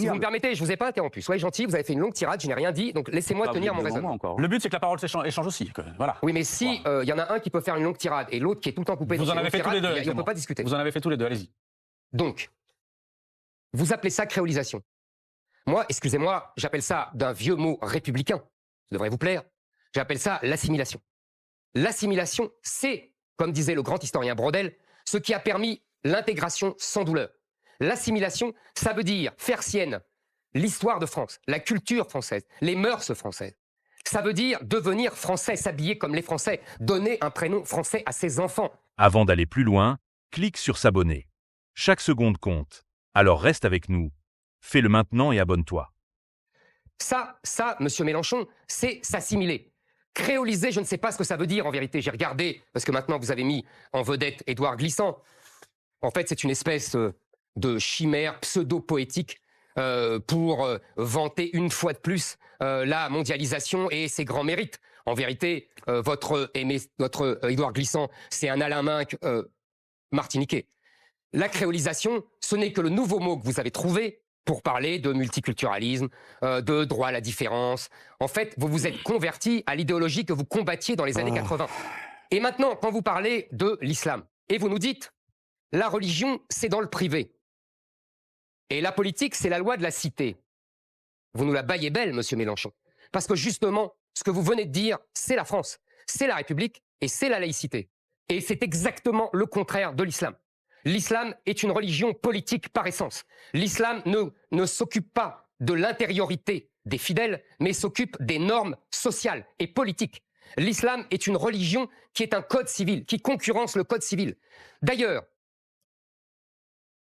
Si vous me permettez, je ne vous ai pas interrompu. Soyez gentil, vous avez fait une longue tirade, je n'ai rien dit, donc laissez-moi tenir mon raisonnement. Le but, c'est que la parole échange aussi. Voilà. Oui, mais si y en a un qui peut faire une longue tirade et l'autre qui est tout le temps coupé, vous en avez fait tous les deux. On ne peut pas discuter. Vous en avez fait tous les deux, allez-y. Donc, vous appelez ça créolisation. Moi, excusez-moi, j'appelle ça d'un vieux mot républicain. Ça devrait vous plaire. J'appelle ça l'assimilation. L'assimilation, c'est, comme disait le grand historien Brodel, ce qui a permis l'intégration sans douleur. L'assimilation, ça veut dire faire sienne l'histoire de France, la culture française, les mœurs françaises. Ça veut dire devenir français, s'habiller comme les Français, donner un prénom français à ses enfants. Avant d'aller plus loin, clique sur s'abonner. Chaque seconde compte. Alors reste avec nous. Fais-le maintenant et abonne-toi. Ça, monsieur Mélenchon, c'est s'assimiler. Créoliser, je ne sais pas ce que ça veut dire en vérité. J'ai regardé, parce que maintenant vous avez mis en vedette Édouard Glissant. En fait, c'est une espèce de chimère pseudo-poétique pour vanter une fois de plus la mondialisation et ses grands mérites. En vérité, votre Édouard Glissant, c'est un Alain Minc martiniquais. La créolisation, ce n'est que le nouveau mot que vous avez trouvé pour parler de multiculturalisme, de droit à la différence. En fait, vous vous êtes converti à l'idéologie que vous combattiez dans les années 80. Et maintenant, quand vous parlez de l'islam, et vous nous dites, la religion, c'est dans le privé. Et la politique, c'est la loi de la cité. Vous nous la baillez belle, monsieur Mélenchon. Parce que justement, ce que vous venez de dire, c'est la France, c'est la République et c'est la laïcité. Et c'est exactement le contraire de l'islam. L'islam est une religion politique par essence. L'islam ne s'occupe pas de l'intériorité des fidèles, mais s'occupe des normes sociales et politiques. L'islam est une religion qui est un code civil, qui concurrence le code civil. D'ailleurs,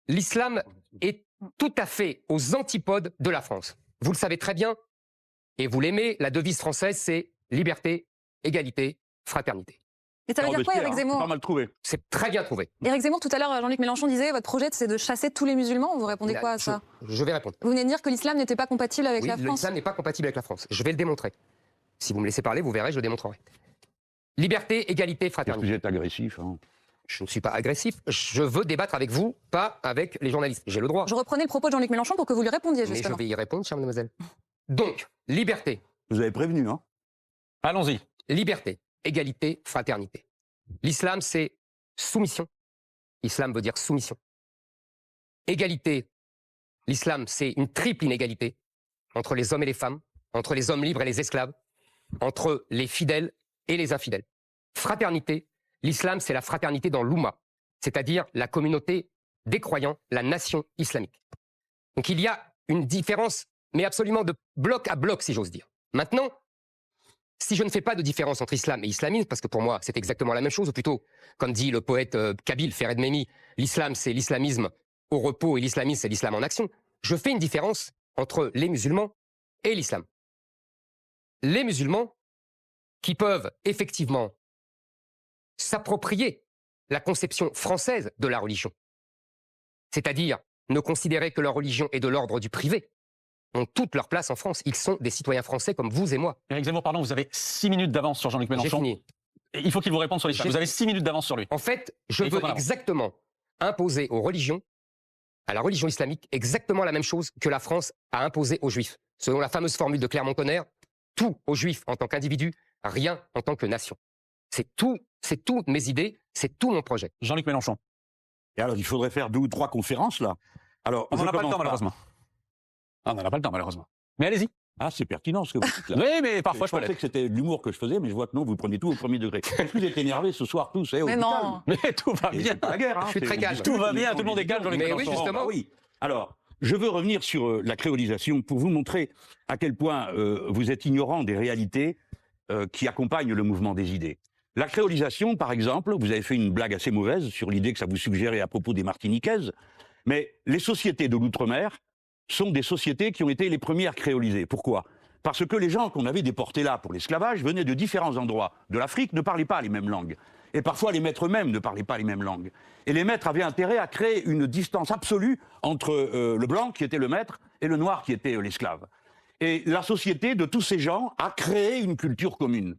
l'islam est tout à fait aux antipodes de la France. Vous le savez très bien, et vous l'aimez, la devise française, c'est liberté, égalité, fraternité. Et ça veut dire quoi, Éric Zemmour? Pas mal trouvé. C'est très bien trouvé. Éric Zemmour, tout à l'heure, Jean-Luc Mélenchon disait votre projet, c'est de chasser tous les musulmans. Vous répondez quoi à ça? Je vais répondre. Vous venez de dire que l'islam n'était pas compatible avec la France. L'islam n'est pas compatible avec la France. Je vais le démontrer. Si vous me laissez parler, vous verrez, je le démontrerai. Liberté, égalité, fraternité. Vous êtes agressif. Hein. Je ne suis pas agressif. Je veux débattre avec vous, pas avec les journalistes. J'ai le droit. Je reprenais le propos de Jean-Luc Mélenchon pour que vous lui répondiez, justement. Mais je vais y répondre, chère mademoiselle. Donc, liberté. Vous avez prévenu, hein? Allons-y. Liberté, égalité, fraternité. L'islam, c'est soumission. L'islam veut dire soumission. Égalité. L'islam, c'est une triple inégalité entre les hommes et les femmes, entre les hommes libres et les esclaves, entre les fidèles et les infidèles. Fraternité. L'islam, c'est la fraternité dans l'Oumma, c'est-à-dire la communauté des croyants, la nation islamique. Donc il y a une différence, mais absolument de bloc à bloc, si j'ose dire. Maintenant, si je ne fais pas de différence entre islam et islamisme, parce que pour moi, c'est exactement la même chose, ou plutôt, comme dit le poète kabyle Fered Mehmi, l'islam, c'est l'islamisme au repos et l'islamisme, c'est l'islam en action, je fais une différence entre les musulmans et l'islam. Les musulmans qui peuvent effectivement s'approprier la conception française de la religion, c'est-à-dire ne considérer que leur religion est de l'ordre du privé, ont toute leur place en France. Ils sont des citoyens français comme vous et moi. Éric Zemmour, pardon, vous avez 6 minutes d'avance sur Jean-Luc Mélenchon. J'ai fini. Et il faut qu'il vous réponde sur l'islam. Vous avez 6 minutes d'avance sur lui. En fait, je veux exactement imposer aux religions, à la religion islamique, exactement la même chose que la France a imposé aux Juifs. Selon la fameuse formule de Clermont-Tonnerre, tout aux Juifs en tant qu'individu, rien en tant que nation. C'est toutes mes idées, c'est tout mon projet. Jean-Luc Mélenchon. Et alors, il faudrait faire 2 ou 3 conférences, là. Alors, on n'en a pas le temps, malheureusement. On n'en a pas le temps, malheureusement. Mais allez-y. Ah, c'est pertinent ce que vous dites là. Oui, mais parfois je pensais que c'était de l'humour que je faisais, mais je vois que non, vous prenez tout au premier degré. Vous êtes énervés ce soir tous, mais non. Mais tout va bien. La guerre, hein. Je suis très calme. Tout va bien, tout le monde est calme, Jean-Luc Mélenchon. Mais oui, justement. Oui. Alors, je veux revenir sur la créolisation pour vous montrer à quel point vous êtes ignorant des réalités qui accompagnent le mouvement des idées. La créolisation, par exemple, vous avez fait une blague assez mauvaise sur l'idée que ça vous suggérait à propos des Martiniquaises, mais les sociétés de l'outre-mer sont des sociétés qui ont été les premières créolisées. Pourquoi? Parce que les gens qu'on avait déportés là pour l'esclavage venaient de différents endroits de l'Afrique, ne parlaient pas les mêmes langues. Et parfois les maîtres eux-mêmes ne parlaient pas les mêmes langues. Et les maîtres avaient intérêt à créer une distance absolue entre le blanc, qui était le maître, et le noir, qui était l'esclave. Et la société de tous ces gens a créé une culture commune.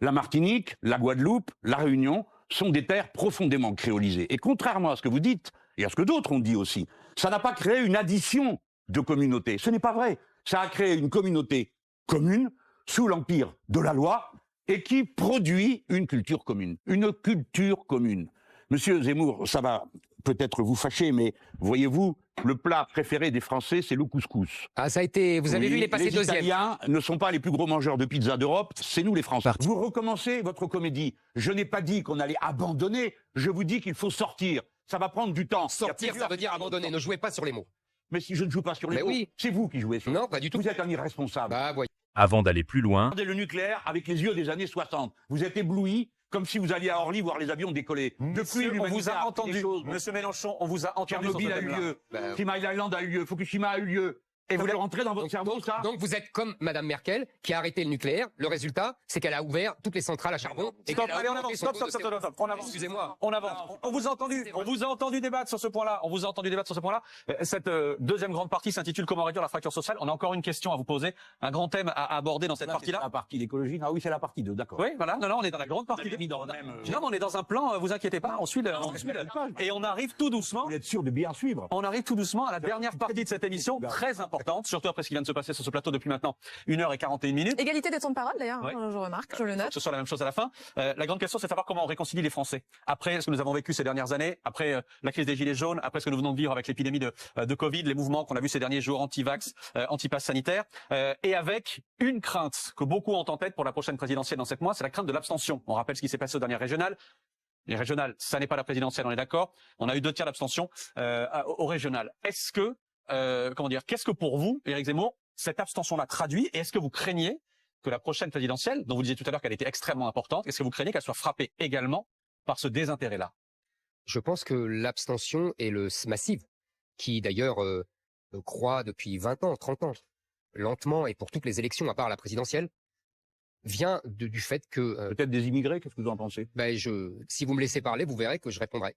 La Martinique, la Guadeloupe, la Réunion sont des terres profondément créolisées. Et contrairement à ce que vous dites, et à ce que d'autres ont dit aussi, ça n'a pas créé une addition de communauté. Ce n'est pas vrai. Ça a créé une communauté commune, sous l'empire de la loi, et qui produit une culture commune. Une culture commune. Monsieur Zemmour, ça va peut-être vous fâcher, mais voyez-vous, le plat préféré des Français, c'est le couscous. Ah, ça a été. Vous avez Oui, vu, il est passé les deuxième. Italiens ne sont pas les plus gros mangeurs de pizza d'Europe, c'est nous les Français. Vous recommencez votre comédie. Je n'ai pas dit qu'on allait abandonner, je vous dis qu'il faut sortir. Ça va prendre du temps. Sortir, ça veut dire abandonner. Ne jouez pas sur les mots. Mais si je ne joue pas sur les Mais mots, oui. c'est vous qui jouez sur les mots. Non, pas du tout. Vous êtes un irresponsable. Bah, voyez. Avant d'aller plus loin, Regardez le nucléaire avec les yeux des années 60. Vous êtes ébloui comme si vous alliez à Orly voir les avions décoller. Depuis, on l'humanité vous a appris entendu. des choses. Monsieur Mélenchon, on vous a entendu sur ce Tchernobyl a eu thème-là. lieu, Bah, Three Mile Island a eu lieu, Fukushima a eu lieu. Et vous voulez rentrer dans votre cerveau, ça Donc vous êtes comme Madame Merkel qui a arrêté le nucléaire. Le résultat, c'est qu'elle a ouvert toutes les centrales à charbon. Et Stop, qu'elle a allez, on augmenté avance. son Stop, taux stop, de stop, stop, on avance. Excusez-moi. On avance. On vous a entendu. On vous a entendu débattre sur ce point-là. On vous a entendu débattre sur ce point-là. Cette deuxième grande partie s'intitule Comment réduire la fracture sociale. On a encore une question à vous poser, un grand thème à aborder dans cette partie-là. La partie d'écologie. Ah oui, c'est la partie 2, d'accord. Oui, voilà. Non, non, on est dans la grande partie. mis dans le même, Non, mais on est dans un plan. Vous inquiétez pas. On suit le. Et on arrive tout doucement. Vous êtes sûr de bien suivre. On arrive tout doucement à la dernière partie de cette émission, très importante, surtout après ce qui vient de se passer sur ce plateau depuis maintenant 1h41 minutes. Égalité des temps de parole, d'ailleurs, Ouais. je remarque, je le Que note. ce soit la même chose à la fin. La grande question, c'est de savoir comment on réconcilie les Français. Après ce que nous avons vécu ces dernières années, après la crise des Gilets jaunes, après ce que nous venons de vivre avec l'épidémie de Covid, les mouvements qu'on a vus ces derniers jours, anti-vax, anti-pass sanitaire, et avec une crainte que beaucoup ont en tête pour la prochaine présidentielle dans 7 mois, c'est la crainte de l'abstention. On rappelle ce qui s'est passé aux dernières régionales. Les régionales, ça n'est pas la présidentielle, on est d'accord. On a eu 2 tiers d'abstention au régional. Est-ce que, qu'est-ce que pour vous, Éric Zemmour, cette abstention-là traduit, et est-ce que vous craignez que la prochaine présidentielle, dont vous disiez tout à l'heure qu'elle était extrêmement importante, est-ce que vous craignez qu'elle soit frappée également par ce désintérêt-là? Je pense que l'abstention est le massive, qui d'ailleurs croît depuis 20 ans, 30 ans, lentement, et pour toutes les élections, à part la présidentielle, vient du fait que, Peut-être des immigrés, qu'est-ce que vous en pensez? si vous me laissez parler, vous verrez que je répondrai.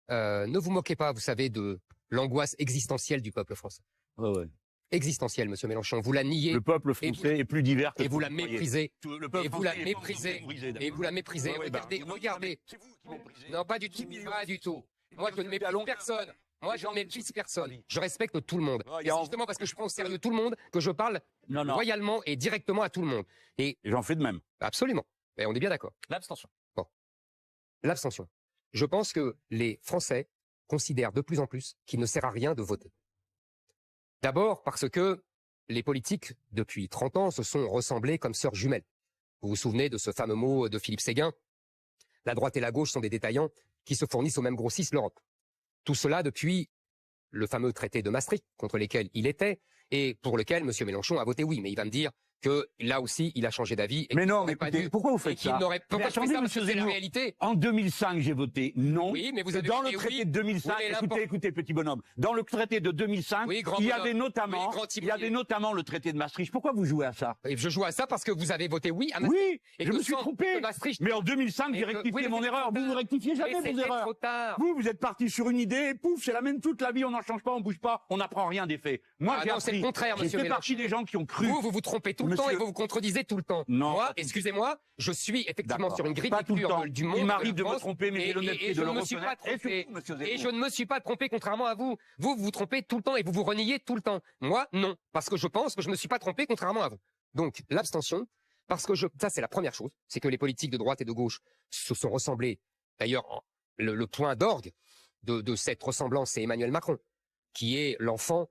Ne vous moquez pas, vous savez, de l'angoisse existentielle du peuple français. Ouais. Existentielle, monsieur Mélenchon. Vous la niez Le peuple français est plus divers que et vous la ce que croyez. méprisez. Le peuple Et vous la français est méprisez. brisé, Et d'accord. vous la méprisez. Ouais, bah, Regardez. C'est vous qui méprisez. Non, pas du tout. Pas du tout. Moi, je ne méprise personne. Moi, je ne méprise personne. Je respecte tout le monde. Ouais, Et c'est justement parce que je prends au sérieux tout le monde que je parle Non. loyalement et directement à tout le monde. Et J'en fais de même. absolument. Et on est bien d'accord. L'abstention. L'abstention. Je pense que les Français considèrent de plus en plus qu'il ne sert à rien de voter. D'abord parce que les politiques, depuis 30 ans, se sont ressemblés comme sœurs jumelles. Vous vous souvenez de ce fameux mot de Philippe Séguin? La droite et la gauche sont des détaillants qui se fournissent au même grossiste, l'Europe. Tout cela depuis le fameux traité de Maastricht, contre lequel il était, et pour lequel M. Mélenchon a voté oui. Mais il va me dire que là aussi, il a changé d'avis. Mais non, mais écoutez, pourquoi vous et faites qu'il ça? n'aurait pourquoi Mais je fais attendez, ça? Parce monsieur que c'est la Zemmour. réalité. En 2005, j'ai voté non. Oui, mais vous avez dans le voté traité oui. de 2005, Oui, mais écoutez, petit bonhomme. Dans le traité de 2005, Oui, grand il y bonhomme. avait notamment, Oui, grand il y avait timonier. notamment le traité de Maastricht. Pourquoi vous jouez à ça? Et je joue à ça parce que vous avez voté oui à Maastricht. Oui, Et je que me suis sans trompé. de Maastricht, Mais en 2005, Et j'ai que- rectifié oui, mais mon c'était erreur. trop Vous ne tard. rectifiez mais jamais vos c'était erreurs. trop tard. Vous êtes parti sur une idée, et pouf, c'est la même toute la vie, on n'en change pas, on bouge pas, on n'apprend rien des faits. Moi, Ah j'ai non, c'est appris. le contraire, monsieur J'ai fait partie Mélenchon. des gens qui ont cru. Vous vous trompez tout le temps Monsieur- et vous vous contredisez tout le temps. Non. Moi, excusez-moi, je suis effectivement D'accord. sur une grille de Pas tout le lecture temps. du monde. Il m'arrive de la me France, tromper, mais j'ai l'honnêteté de je le ne me suis pas reconnaître. Et trompé. surtout, monsieur Et Zemmour. je ne me suis pas trompé contrairement à vous. Vous vous trompez tout le temps et vous vous reniez tout le temps. Moi, non. Parce que je pense que je ne me suis pas trompé contrairement à vous. Donc, l'abstention, parce que ça c'est la première chose, c'est que les politiques de droite et de gauche se sont ressemblés. D'ailleurs, le point d'orgue de cette ressemblance, c'est Emmanuel Macron, qui est l'enfant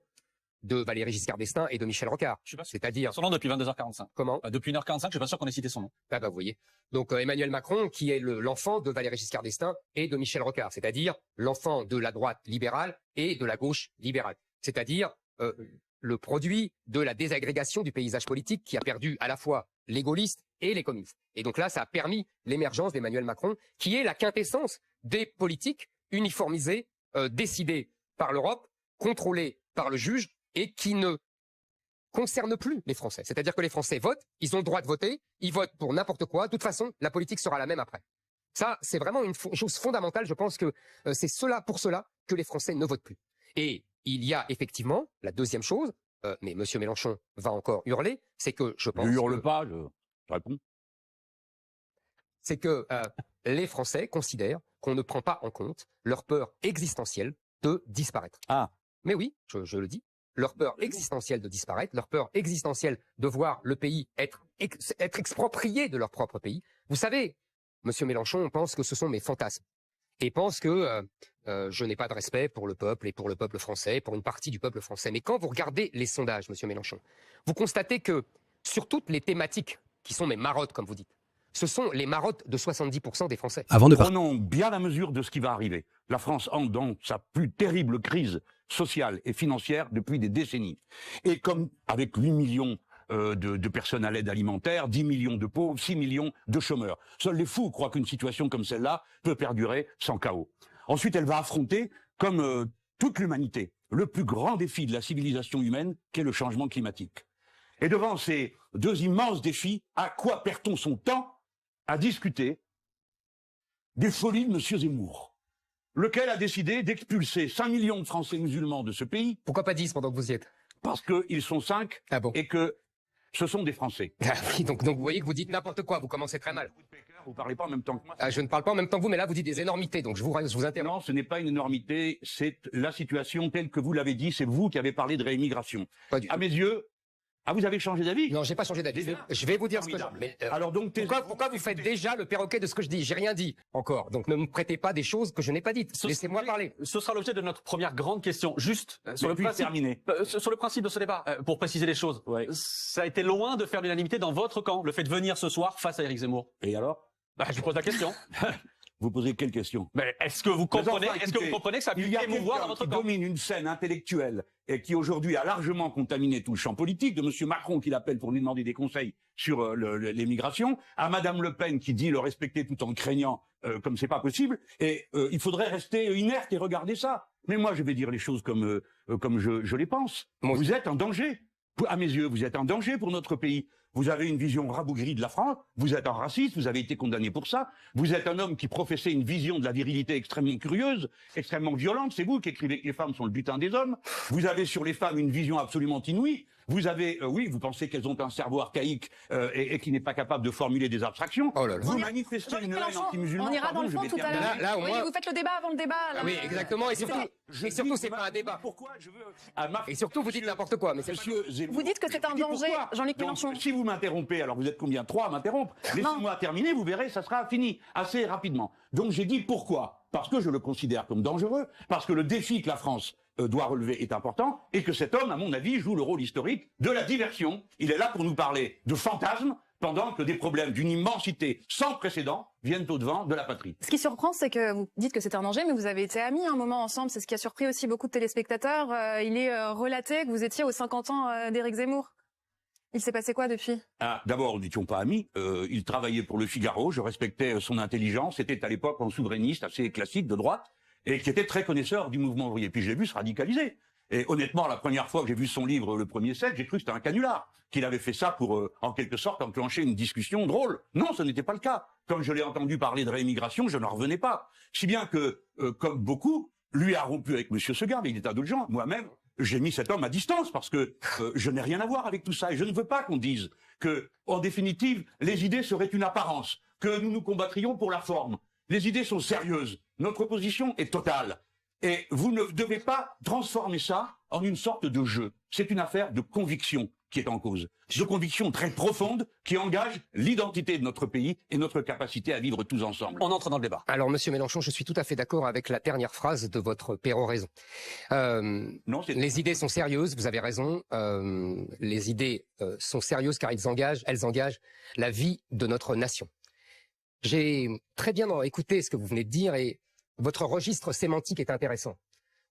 de Valéry Giscard d'Estaing et de Michel Rocard. Je suis pas sûr. C'est-à-dire, Son nom depuis 22h45. comment? Depuis 1h45, je suis pas sûr qu'on ait cité son nom. Ah bah vous voyez. Donc Emmanuel Macron, qui est l'enfant de Valéry Giscard d'Estaing et de Michel Rocard, c'est-à-dire l'enfant de la droite libérale et de la gauche libérale. C'est-à-dire le produit de la désagrégation du paysage politique qui a perdu à la fois les gaullistes et les communistes. Et donc là, ça a permis l'émergence d'Emmanuel Macron, qui est la quintessence des politiques uniformisées, décidées par l'Europe, contrôlées par le juge et qui ne concerne plus les Français. C'est-à-dire que les Français votent, ils ont le droit de voter, ils votent pour n'importe quoi. De toute façon, la politique sera la même après. Ça, c'est vraiment une chose fondamentale. Je pense que c'est pour cela que les Français ne votent plus. Et il y a effectivement la deuxième chose, mais M. Mélenchon va encore hurler, c'est que je pense Ne hurle que, pas, je réponds. c'est que les Français considèrent qu'on ne prend pas en compte leur peur existentielle de disparaître. Ah. Mais oui, je le dis. leur peur existentielle de disparaître, leur peur existentielle de voir le pays être exproprié de leur propre pays. Vous savez, Monsieur Mélenchon pense que ce sont mes fantasmes et pense que je n'ai pas de respect pour le peuple et pour le peuple français, pour une partie du peuple français. Mais quand vous regardez les sondages, Monsieur Mélenchon, vous constatez que sur toutes les thématiques qui sont mes marottes, comme vous dites, ce sont les marottes de 70% des Français. Prenons bien la mesure de ce qui va arriver. La France entre dans sa plus terrible crise sociale et financière depuis des décennies. Et comme avec 8 millions de personnes à l'aide alimentaire, 10 millions de pauvres, 6 millions de chômeurs. Seuls les fous croient qu'une situation comme celle-là peut perdurer sans chaos. Ensuite, elle va affronter, comme toute l'humanité, le plus grand défi de la civilisation humaine, qu'est le changement climatique. Et devant ces deux immenses défis, à quoi perd-on son temps à discuter des folies de M. Zemmour, lequel a décidé d'expulser 5 millions de Français musulmans de ce pays. Pourquoi pas 10 pendant que vous y êtes? Parce qu'ils sont 5 et que ce sont des Français. Ah oui, donc vous voyez que vous dites n'importe quoi, vous commencez très mal. Vous parlez pas en même temps que moi. Je ne parle pas en même temps que vous, mais là vous dites des énormités, donc je vous interromps. Non, ce n'est pas une énormité, c'est la situation telle que vous l'avez dit, c'est vous qui avez parlé de réimmigration. À mes yeux, vous avez changé d'avis? Non, j'ai pas changé d'avis. Je vais vous dire ce que je... Alors donc, pourquoi vous faites déjà le perroquet de ce que je dis? J'ai rien dit encore, donc ne me prêtez pas des choses que je n'ai pas dites. Laissez-moi parler. Ce sera l'objet de notre première grande question. Juste sur le principe de ce débat, pour préciser les choses. Ouais. Ça a été loin de faire l'unanimité dans votre camp, le fait de venir ce soir face à Éric Zemmour. Et alors? Je vous pose la question. Vous posez quelle question? Mais est-ce que vous comprenez, que ça a pu émouvoir dans votre camp? Il domine une scène intellectuelle et qui aujourd'hui a largement contaminé tout le champ politique, de M. Macron qui l'appelle pour lui demander des conseils sur l'émigration, à Mme Le Pen qui dit le respecter tout en craignant comme c'est pas possible, et il faudrait rester inerte et regarder ça. Mais moi je vais dire les choses comme je les pense. Vous êtes en danger. À mes yeux, vous êtes en danger pour notre pays. Vous avez une vision rabougrie de la France, vous êtes un raciste, vous avez été condamné pour ça, vous êtes un homme qui professait une vision de la virilité extrêmement curieuse, extrêmement violente, c'est vous qui écrivez que les femmes sont le butin des hommes, vous avez sur les femmes une vision absolument inouïe, vous avez, vous pensez qu'elles ont un cerveau archaïque et qui n'est pas capable de formuler des abstractions, vous manifestez une haine anti-musulmane. On ira dans le fond tout à l'heure. Là, au moins... vous faites le débat avant le débat. Là. Oui, exactement, et surtout c'est pas un débat. Pourquoi je veux... Et surtout vous dites n'importe quoi, mais c'est Vous dites que c'est un danger, Jean-Luc Mélenchon. Si vous m'interrompez, alors vous êtes combien? 3 à m'interrompre. Laissez-moi terminer, vous verrez, ça sera fini assez rapidement. Donc j'ai dit pourquoi? Parce que je le considère comme dangereux, parce que le défi que la France doit relever est important, et que cet homme, à mon avis, joue le rôle historique de la diversion. Il est là pour nous parler de fantasmes, pendant que des problèmes d'une immensité sans précédent viennent au-devant de la patrie. Ce qui surprend, c'est que vous dites que c'est un danger, mais vous avez été amis un moment ensemble. C'est ce qui a surpris aussi beaucoup de téléspectateurs. Il est relaté que vous étiez aux 50 ans d'Éric Zemmour. Il s'est passé quoi depuis? D'abord, nous n'étions pas amis. Il travaillait pour Le Figaro. Je respectais son intelligence. C'était à l'époque un souverainiste assez classique de droite et qui était très connaisseur du mouvement ouvrier. Puis j'ai vu se radicaliser. Et honnêtement, la première fois que j'ai vu son livre, Le Premier Siècle, j'ai cru que c'était un canular, qu'il avait fait ça pour, en quelque sorte, enclencher une discussion drôle. Non, ce n'était pas le cas. Comme je l'ai entendu parler de réimmigration, je n'en revenais pas. Si bien que, comme beaucoup, lui a rompu avec M. Seguin, mais il est à d'autres gens. Moi-même, j'ai mis cet homme à distance parce que je n'ai rien à voir avec tout ça. Et je ne veux pas qu'on dise que, en définitive, les idées seraient une apparence, que nous nous combattrions pour la forme. Les idées sont sérieuses. Notre position est totale. Et vous ne devez pas transformer ça en une sorte de jeu. C'est une affaire de conviction qui est en cause. De conviction très profonde qui engage l'identité de notre pays et notre capacité à vivre tous ensemble. On entre dans le débat. Alors, Monsieur Mélenchon, je suis tout à fait d'accord avec la dernière phrase de votre péroraison. Les idées sont sérieuses, vous avez raison. Les idées sont sérieuses car elles engagent la vie de notre nation. J'ai très bien écouté ce que vous venez de dire et votre registre sémantique est intéressant.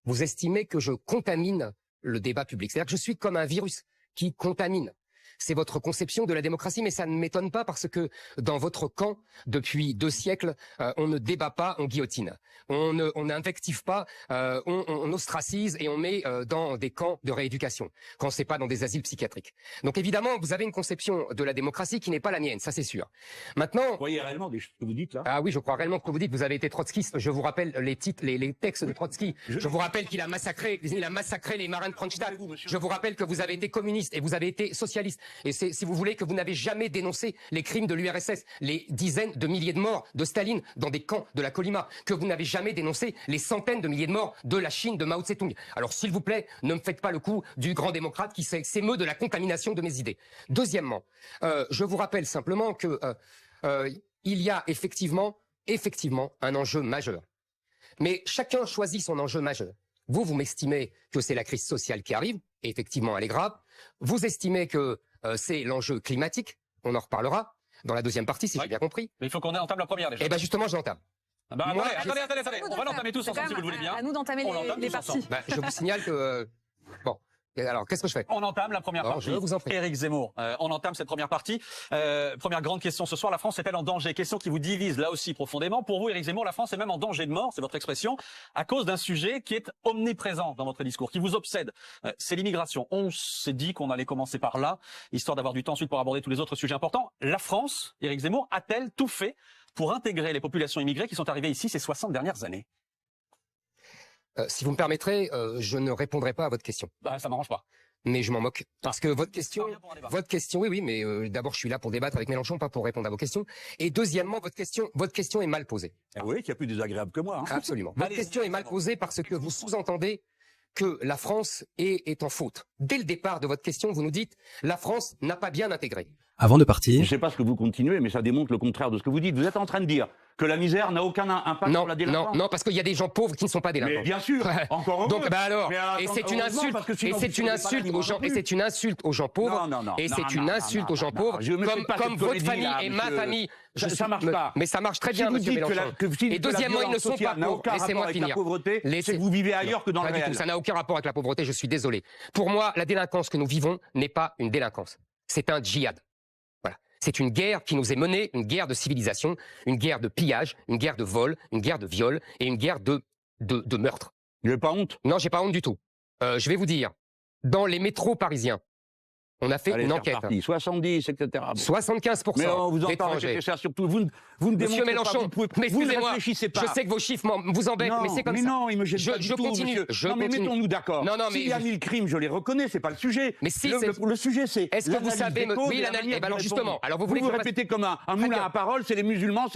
Vous estimez que je contamine le débat public. C'est-à-dire que je suis comme un virus qui contamine. C'est votre conception de la démocratie, mais ça ne m'étonne pas parce que dans votre camp, depuis 2 siècles, on ne débat pas, on guillotine. On n'invective pas, on ostracise et on met dans des camps de rééducation, quand c'est pas dans des asiles psychiatriques. Donc évidemment, vous avez une conception de la démocratie qui n'est pas la mienne, ça c'est sûr. Maintenant, vous croyez réellement des choses que vous dites là? Ah oui, je crois réellement que vous dites. Vous avez été trotskiste. Je vous rappelle les textes de Trotsky. Je vous rappelle qu'il a massacré les marins de Kronstadt. Je vous rappelle que vous avez été communiste et vous avez été socialiste. Et c'est, si vous voulez, que vous n'avez jamais dénoncé les crimes de l'URSS, les dizaines de milliers de morts de Staline dans des camps de la Colima, que vous n'avez jamais dénoncé les centaines de milliers de morts de la Chine de Mao Tse-tung. Alors, s'il vous plaît, ne me faites pas le coup du grand démocrate qui s'émeut de la contamination de mes idées. Deuxièmement, je vous rappelle simplement que il y a effectivement un enjeu majeur. Mais chacun choisit son enjeu majeur. Vous m'estimez que c'est la crise sociale qui arrive, et effectivement elle est grave. Vous estimez que c'est l'enjeu climatique, on en reparlera dans la deuxième partie, si j'ai bien compris. Mais il faut qu'on entame la première déjà. Eh bien justement, je l'entame. Bah, Moi, attendez, on va l'entamer tous C'est ensemble quand si vous le voulez bien. À nous d'entamer On l'entame les tous parties. ensemble. Bah, je vous signale que... bon, alors qu'est-ce que je fais? On entame la première Alors, partie. je vous en prie. Éric Zemmour, on entame cette première partie. Première grande question ce soir, la France est-elle en danger? Question qui vous divise là aussi profondément. Pour vous, Éric Zemmour, la France est même en danger de mort, c'est votre expression, à cause d'un sujet qui est omniprésent dans votre discours, qui vous obsède. C'est l'immigration. On s'est dit qu'on allait commencer par là, histoire d'avoir du temps ensuite pour aborder tous les autres sujets importants. La France, Éric Zemmour, a-t-elle tout fait pour intégrer les populations immigrées qui sont arrivées ici ces 60 dernières années? Si vous me permettrez, je ne répondrai pas à votre question. Bah, ça m'arrange pas. Mais je m'en moque. Parce que votre question, Rien pour un débat. oui, mais d'abord je suis là pour débattre avec Mélenchon, pas pour répondre à vos questions. Et deuxièmement, votre question est mal posée. Vous voyez qu'il y a plus désagréable que moi. Hein. Absolument. Votre Allez-y, question est mal posée parce que vous sous-entendez que la France est en faute. Dès le départ de votre question, vous nous dites la France n'a pas bien intégré. Avant de Je partir, ne sais pas ce que vous continuez, mais ça démontre le contraire de ce que vous dites. Vous êtes en train de dire que la misère n'a aucun impact Non, sur la délinquance. non, parce qu'il y a des gens pauvres qui ne sont pas délinquants. Mais bien sûr, encore heureux. Donc, bah alors, Mais et attends, c'est une heureusement, insulte, parce que et sinon, c'est vous une ne serez pas insulte libre aux gens, non et plus. c'est une insulte aux gens pauvres, et c'est une insulte aux gens pauvres, Je me fais pas comme cette votre comédie, famille là, et ma monsieur. famille. Ça marche pas. Mais ça marche très bien, Si vous monsieur dites que Mélenchon. si Et deuxièmement, la ils ne sont violence pas sociale n'a pauvres. aucun Laissez-moi rapport avec finir. la pauvreté, c'est que vous vivez ailleurs que dans le Pas du réel. tout, ça n'a aucun rapport avec la pauvreté, je suis désolé. Pour moi, la délinquance que nous vivons n'est pas une délinquance. C'est un djihad. Voilà. C'est une guerre qui nous est menée, une guerre de civilisation, une guerre de pillage, une guerre de vol, une guerre de viol et une guerre de meurtre. Vous n'avez pas honte? Non, j'ai pas honte du tout. Je vais vous dire, dans les métros parisiens, on a fait Allez, une c'est enquête. reparti. 70, etc. Bon. 75% Mais on vous entend d'étrangers. répéter ça surtout. Vous ne démontrez Monsieur Mélenchon, pas, vous mais ne excusez-moi, réfléchissez pas. je sais que vos chiffres vous embêtent, Non, mais c'est comme mais ça. non, il me gêne Je- pas du je tout, continue, monsieur. je non, mais continue. mettons-nous d'accord. Non, non, mais S'il y a je- 1000 crimes, je les reconnais, c'est pas le sujet. Mais si, le sujet, c'est Est-ce que vous l'analyse savez des causes oui, et la l'analyse. manière Eh ben alors de justement, répondre. alors vous Vous voulez vous qu'on fasse- répétez comme un Très moulin bien. à parole, c'est les musulmans,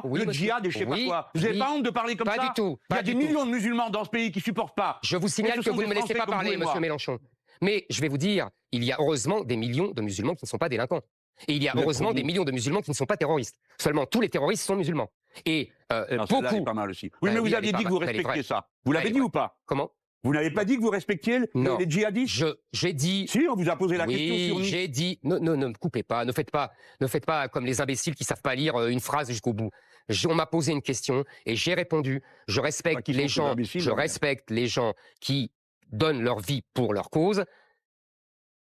Oui, le monsieur. djihad et je sais pas Oui, quoi. Vous n'avez oui. pas honte de parler comme Pas ça? du tout, Il y pas a des du tout. millions de musulmans dans ce pays qui supportent pas. Je vous signale Mais ce que sont vous ne des me laissez Français pas comme parler, vous et moi. monsieur Mélenchon. Mais je vais vous dire, il y a heureusement des millions de musulmans qui ne sont pas délinquants. Et il y a Mais heureusement pour des vous. millions de musulmans qui ne sont pas terroristes. Seulement, tous les terroristes sont musulmans. Et Non, celle-là, elle beaucoup... est pas mal aussi. Oui, Bah mais oui, vous elle est aviez pas dit que vous mal, elle est respectiez vraie. ça. Vous l'avez Elle est dit vraie. ou pas? Comment? Vous n'avez pas dit que vous respectiez Non. les djihadistes? J'ai dit... Si, on vous a posé la question Oui, sur Nice. j'ai dit... Ne me coupez pas, ne faites pas comme les imbéciles qui savent pas lire une phrase jusqu'au bout. On m'a posé une question et j'ai répondu. Je Pas respecte qu'ils sont les tous gens, imbéciles, je mais- respecte les gens qui donnent leur vie pour leur cause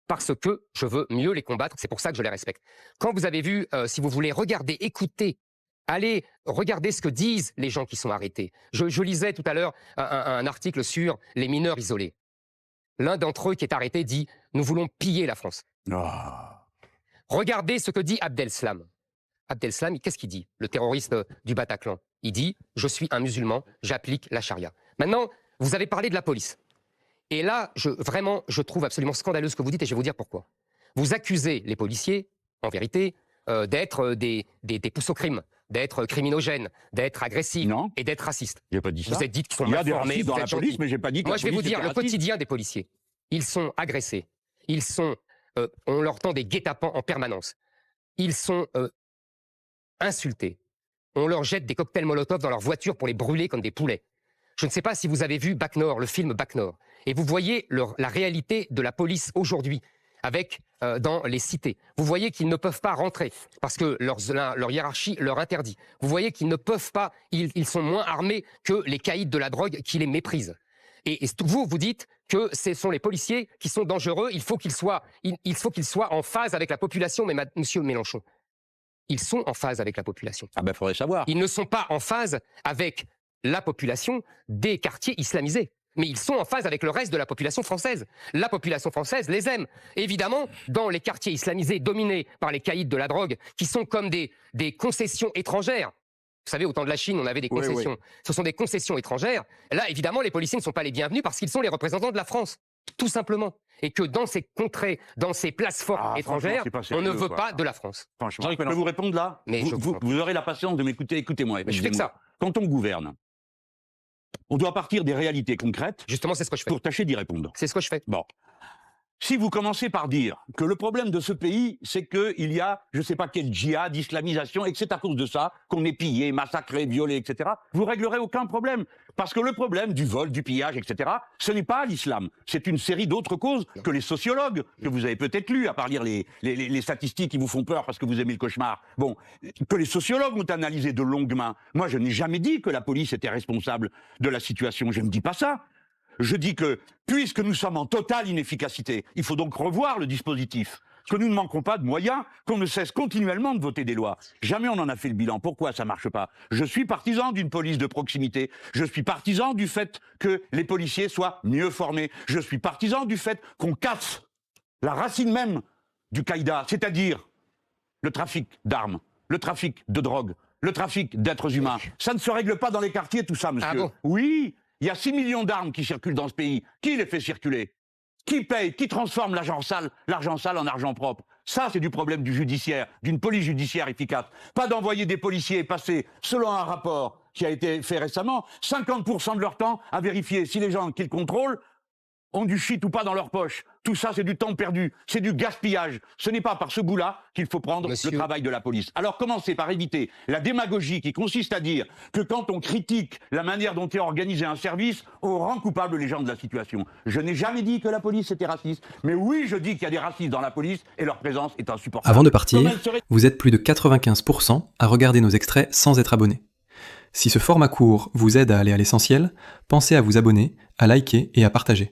parce que je veux mieux les combattre. C'est pour ça que je les respecte. Quand vous avez vu, si vous voulez regarder, écouter, allez regarder ce que disent les gens qui sont arrêtés. Je lisais tout à l'heure un article sur les mineurs isolés. L'un d'entre eux qui est arrêté dit « Nous voulons piller la France ». Ah. Regardez ce que dit Abdel Slam. Abdel Slam, qu'est-ce qu'il dit? Le terroriste du Bataclan. Il dit « Je suis un musulman, j'applique la charia ». Maintenant, vous avez parlé de la police. Et là, vraiment, je trouve absolument scandaleux ce que vous dites et je vais vous dire pourquoi. Vous accusez les policiers, en vérité, d'être des pousses au crime, d'être criminogènes, d'être agressifs Non. et d'être racistes. J'ai pas dit ça. Vous êtes dit qu'ils sont Il y a mal des formés, racistes vous dans la êtes police, gentils. mais j'ai pas dit que Moi, la je vais vous police dire, était le raciste. quotidien des policiers, ils sont agressés, ils sont, on leur tend des guet-apens en permanence, ils sont insultés, on leur jette des cocktails Molotov dans leur voiture pour les brûler comme des poulets. Je ne sais pas si vous avez vu Bac Nord, le film Bac Nord, et vous voyez la réalité de la police aujourd'hui, avec dans les cités. Vous voyez qu'ils ne peuvent pas rentrer parce que leur hiérarchie leur interdit. Vous voyez qu'ils ne peuvent pas, ils sont moins armés que les caïds de la drogue qui les méprisent. Et vous dites que ce sont les policiers qui sont dangereux, il faut qu'ils soient en phase avec la population, mais monsieur Mélenchon, ils sont en phase avec la population. Ah ben, faudrait savoir. Ils ne sont pas en phase avec la population des quartiers islamisés. Mais ils sont en phase avec le reste de la population française. La population française les aime. Évidemment, dans les quartiers islamisés dominés par les caïds de la drogue, qui sont comme des concessions étrangères. Vous savez, au temps de la Chine, on avait des Oui, concessions. Ce sont des concessions étrangères. Là, évidemment, les policiers ne sont pas les bienvenus parce qu'ils sont les représentants de la France. tout simplement. Et que dans ces contrées, dans ces places fortes Ah, étrangères, franchement, c'est pas on ne sérieux, veut quoi. pas de la France. Franchement, Jean-Luc je peux Mélenchon. vous répondre là. Mais je vous, comprends. vous aurez la patience de m'écouter. Écoutez-moi. Mais je fais que ça. Quand on gouverne, on doit partir des réalités concrètes Justement, c'est ce que je fais. pour tâcher d'y répondre. C'est ce que je fais. Bon. Si vous commencez par dire que le problème de ce pays, c'est qu'il y a, je ne sais pas quel djihad, islamisation, et que c'est à cause de ça qu'on est pillé, massacré, violé, etc., vous réglerez aucun problème. Parce que le problème du vol, du pillage, etc., ce n'est pas l'islam. C'est une série d'autres causes que les sociologues, que vous avez peut-être lus, à part lire les statistiques qui vous font peur parce que vous aimez le cauchemar, bon, que les sociologues ont analysé de longue main. Moi, je n'ai jamais dit que la police était responsable de la situation. Je ne dis pas ça. Je dis que, puisque nous sommes en totale inefficacité, il faut donc revoir le dispositif. Que nous ne manquons pas de moyens, qu'on ne cesse continuellement de voter des lois. Jamais on en a fait le bilan. Pourquoi ça marche pas? Je suis partisan d'une police de proximité. Je suis partisan du fait que les policiers soient mieux formés. Je suis partisan du fait qu'on casse la racine même du caïda, c'est-à-dire le trafic d'armes, le trafic de drogue, le trafic d'êtres humains. Ça ne se règle pas dans les quartiers, tout ça, monsieur. Ah bon? Oui, il y a 6 millions d'armes qui circulent dans ce pays. Qui les fait circuler? Qui paye? Qui transforme l'argent sale en argent propre? Ça, c'est du problème du judiciaire, d'une police judiciaire efficace. Pas d'envoyer des policiers passer, selon un rapport qui a été fait récemment, 50% de leur temps à vérifier si les gens qu'ils contrôlent ont du shit ou pas dans leur poche. Tout ça, c'est du temps perdu, c'est du gaspillage. Ce n'est pas par ce bout-là qu'il faut prendre Monsieur- le travail de la police. Alors commencez par éviter la démagogie qui consiste à dire que quand on critique la manière dont est organisé un service, on rend coupable les gens de la situation. Je n'ai jamais dit que la police était raciste, mais oui, je dis qu'il y a des racistes dans la police et leur présence est insupportable. Avant de partir, Comme elle serait- vous êtes plus de 95% à regarder nos extraits sans être abonné. Si ce format court vous aide à aller à l'essentiel, pensez à vous abonner, à liker et à partager.